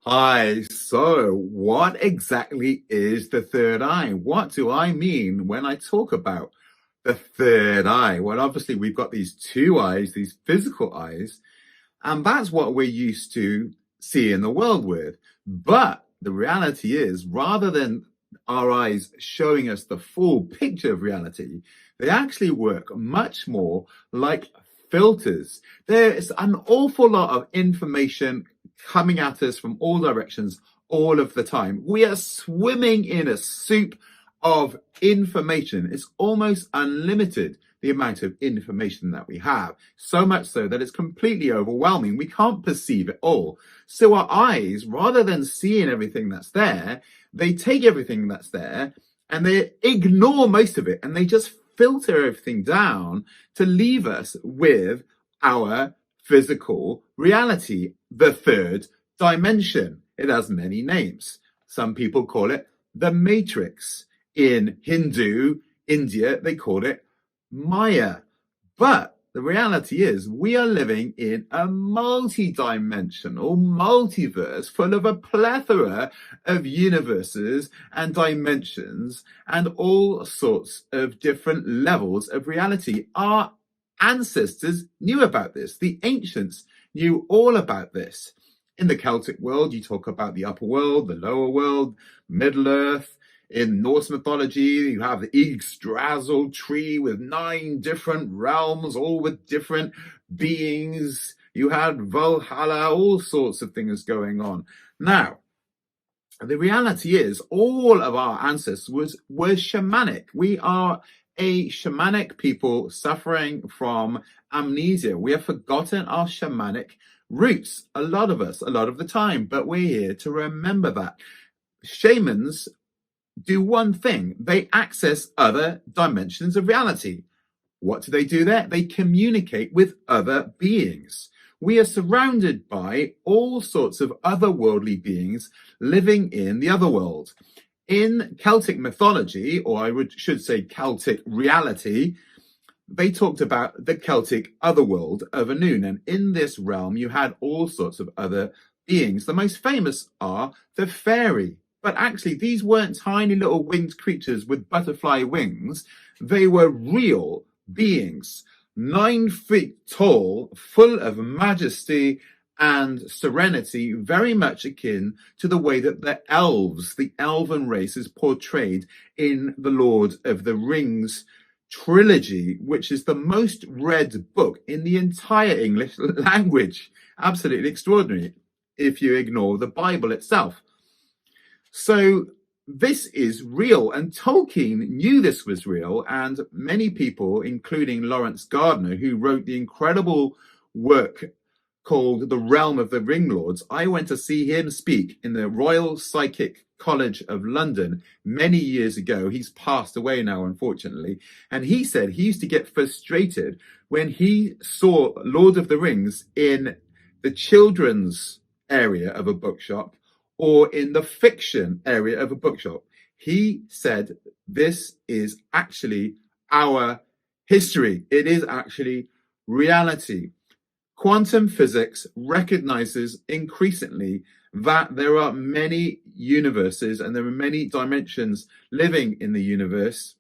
Hi, so what exactly is the third eye? What do I mean when I talk about the third eye? Well, obviously, we've got these two eyes, these physical eyes, and that's what we're used to seeing the world with. But the reality is, rather than our eyes showing us the full picture of reality, they actually work much more like filters. There's an awful lot of information coming at us from all directions all of the time. We are swimming in a soup of information. It's almost unlimited, the amount of information that we have. So much so that it's completely overwhelming. We can't perceive it all. So our eyes, rather than seeing everything that's there, they take everything that's there and they ignore most of it and they just filter everything down to leave us with our physical reality, the third dimension. It has many names. Some people call it the Matrix. In Hindu, India, they call it Maya. But the reality is we are living in a multi-dimensional multiverse full of a plethora of universes and dimensions and all sorts of different levels of reality. Our ancestors knew about this. The ancients knew all about this. In the Celtic world, you talk about the upper world, the lower world, Middle Earth. In Norse mythology, you have the Yggdrasil tree with 9 different realms, all with different beings. You had Valhalla, all sorts of things going on. Now, the reality is all of our ancestors were shamanic. We are a shamanic people suffering from amnesia. We have forgotten our shamanic roots, a lot of us, a lot of the time, but we're here to remember that. Shamans do one thing. They access other dimensions of reality. What do they do there? They communicate with other beings. We are surrounded by all sorts of otherworldly beings living in the other world. In Celtic mythology, or should say Celtic reality, they talked about the Celtic otherworld of Anun. And in this realm, you had all sorts of other beings. The most famous are the fairy. But actually, these weren't tiny little winged creatures with butterfly wings. They were real beings, 9 feet tall, full of majesty and serenity, very much akin to the way that the elves, the elven race, is portrayed in the Lord of the Rings trilogy, which is the most read book in the entire English language. Absolutely extraordinary if you ignore the Bible itself. So this is real, and Tolkien knew this was real, and many people, including Lawrence Gardner, who wrote the incredible work called The Realm of the Ringlords. I went to see him speak in the Royal Psychic College of London many years ago. He's passed away now, unfortunately. And he said he used to get frustrated when he saw Lord of the Rings in the children's area of a bookshop or in the fiction area of a bookshop. He said, this is actually our history. It is actually reality. Quantum physics recognizes increasingly that there are many universes and there are many dimensions living in the universe,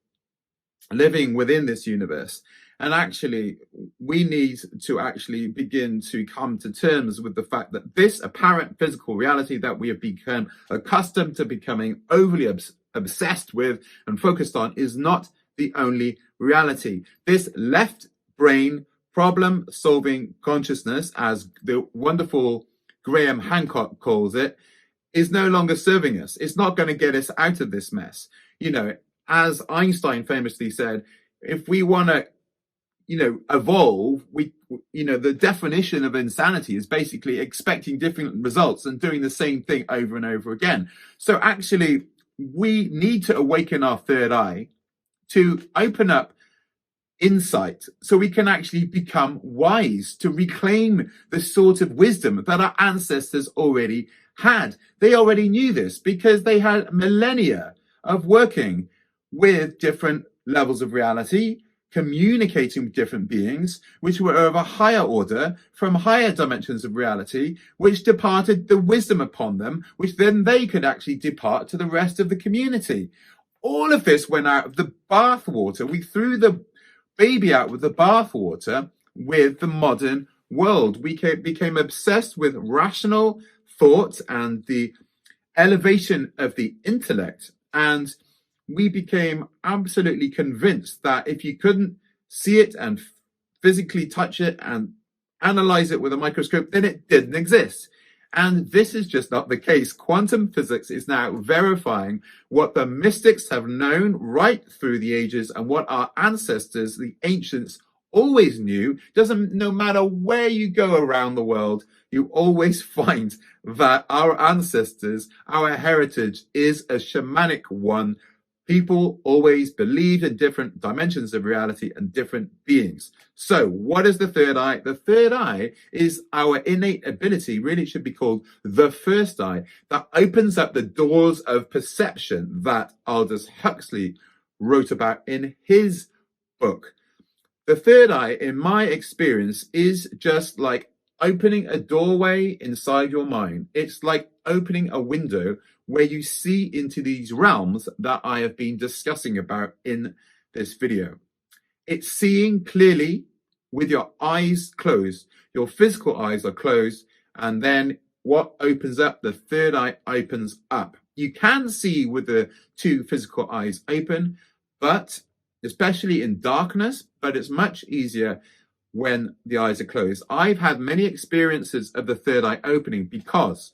living within this universe. And actually, we need to actually begin to come to terms with the fact that this apparent physical reality that we have become accustomed to becoming overly obsessed with and focused on is not the only reality. This left brain problem-solving consciousness, as the wonderful Graham Hancock calls it, is no longer serving us. It's not going to get us out of this mess. You know, as Einstein famously said, if we want to evolve, the definition of insanity is basically expecting different results and doing the same thing over and over again. So actually, we need to awaken our third eye to open up insight so we can actually become wise, to reclaim the sort of wisdom that our ancestors already had. They already knew this because they had millennia of working with different levels of reality, communicating with different beings, which were of a higher order, from higher dimensions of reality, which departed the wisdom upon them, which then they could actually depart to the rest of the community. All of this went out of the bathwater. We threw the baby out with the bathwater with the modern world. We became obsessed with rational thought and the elevation of the intellect, and we became absolutely convinced that if you couldn't see it and physically touch it and analyze it with a microscope, then it didn't exist. And this is just not the case. Quantum physics is now verifying what the mystics have known right through the ages and what our ancestors, the ancients, always knew. No matter where you go around the world, you always find that our ancestors, our heritage is a shamanic one. People always believed in different dimensions of reality and different beings. So what is the third eye? The third eye is our innate ability, really it should be called the first eye, that opens up the doors of perception that Aldous Huxley wrote about in his book. The third eye, in my experience, is just like opening a doorway inside your mind. It's like opening a window where you see into these realms that I have been discussing about in this video. It's seeing clearly with your eyes closed. Your physical eyes are closed, and then what opens up, the third eye opens up. You can see with the two physical eyes open, but especially in darkness, but it's much easier when the eyes are closed. I've had many experiences of the third eye opening because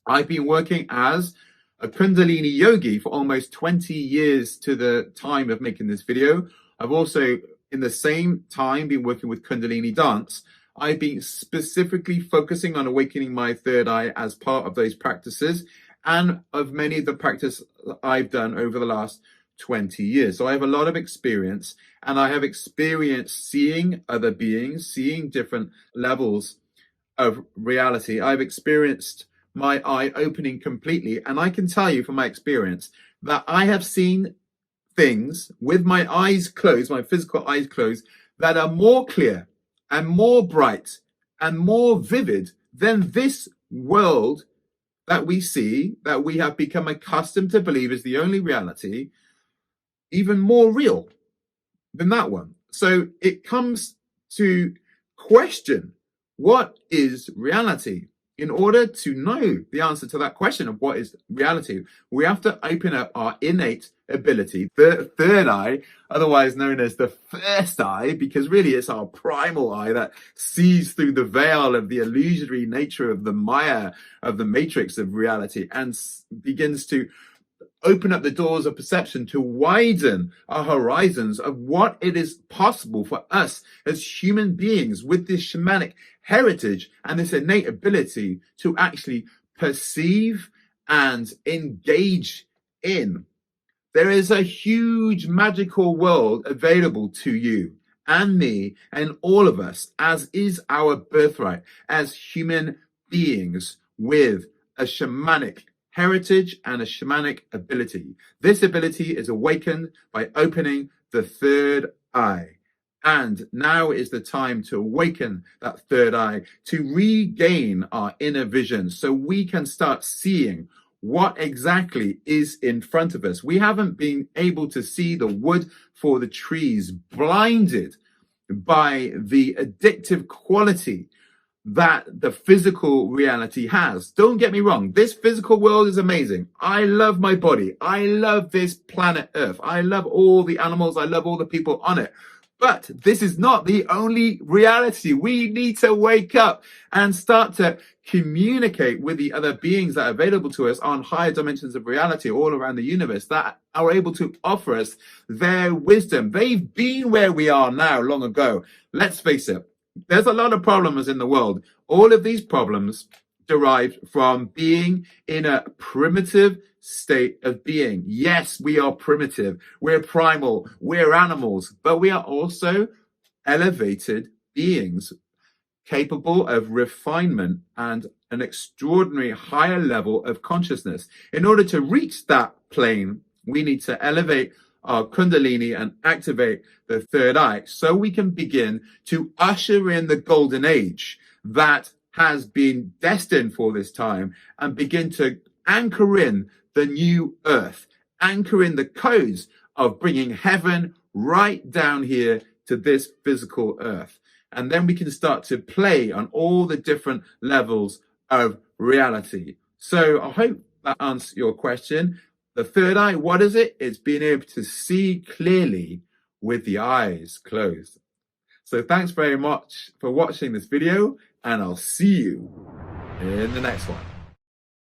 I've been working as a Kundalini yogi for almost 20 years to the time of making this video. I've also, in the same time, been working with Kundalini dance. I've been specifically focusing on awakening my third eye as part of those practices and of many of the practice I've done over the last 20 years. So I have a lot of experience, and I have experienced seeing other beings, seeing different levels of reality. I've experienced my eye opening completely, and I can tell you from my experience that I have seen things with my eyes closed, my physical eyes closed, that are more clear and more bright and more vivid than this world that we see, that we have become accustomed to believe is the only reality, even more real than that one. So it comes to question, what is reality? In order to know the answer to that question of what is reality, we have to open up our innate ability, the third eye, otherwise known as the first eye, because really it's our primal eye that sees through the veil of the illusory nature of the Maya, of the matrix of reality, and begins to open up the doors of perception to widen our horizons of what it is possible for us as human beings with this shamanic heritage and this innate ability to actually perceive and engage in. There is a huge magical world available to you and me and all of us, as is our birthright as human beings with a shamanic heritage and a shamanic ability. This ability is awakened by opening the third eye. And now is the time to awaken that third eye, to regain our inner vision so we can start seeing what exactly is in front of us. We haven't been able to see the wood for the trees, blinded by the addictive quality that the physical reality has. Don't get me wrong, this physical world is amazing. I love my body. I love this planet Earth. I love all the animals. I love all the people on it. But this is not the only reality. We need to wake up and start to communicate with the other beings that are available to us on higher dimensions of reality all around the universe that are able to offer us their wisdom. They've been where we are now long ago. Let's face it, there's a lot of problems in the world. All of these problems derived from being in a primitive state of being. Yes, we are primitive. We're primal. We're animals. But we are also elevated beings capable of refinement and an extraordinary higher level of consciousness. In order to reach that plane, we need to elevate our Kundalini and activate the third eye so we can begin to usher in the golden age that has been destined for this time and begin to anchor in the new earth, anchor in the codes of bringing heaven right down here to this physical earth. And then we can start to play on all the different levels of reality. So I hope that answers your question. The third eye, what is it? It's being able to see clearly with the eyes closed. So thanks very much for watching this video, and I'll see you in the next one.